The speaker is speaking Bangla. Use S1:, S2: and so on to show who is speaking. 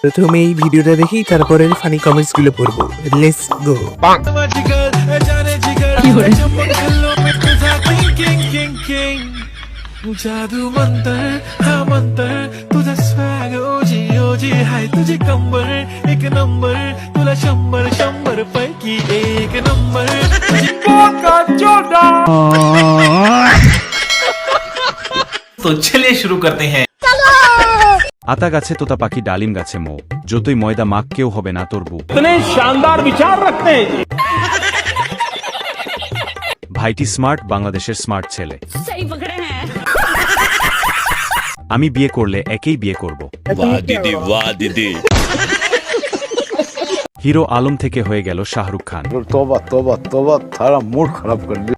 S1: প্রথমে এই ভিডিওটা দেখি, তারপরে ফানি কমেন্টস গুলো পড়বো। Let's go.
S2: जादू मंतर हा मंतर तुझा स्वॅग ओजी ओजी हाय तुझी कंबर एक नंबर तुला 100 पैकी एक नंबर तुझी बोका जोड़ा। तो चलिए शुरू करते हैं।
S3: আতা গাছে তোতা পাখি, ডালিম গাছে মৌ, যতই ময়দা মাখ কেউ হবে না তোর বউ।
S2: इतने शानदार विचार रखते हैं जी।
S3: ভাইটি স্মার্ট, বাংলাদেশের স্মার্ট ছেলে।
S4: सही पकड़े हैं।
S3: আমি বিয়ে করলে একেই বিয়ে করব।
S5: वाह दीदी वाह दीदी।
S3: হিরো আলম থেকে হয়ে গেল শাহরুখ খান।
S6: तोबा तोबा तोबा थारा मूड खराब कर दिया।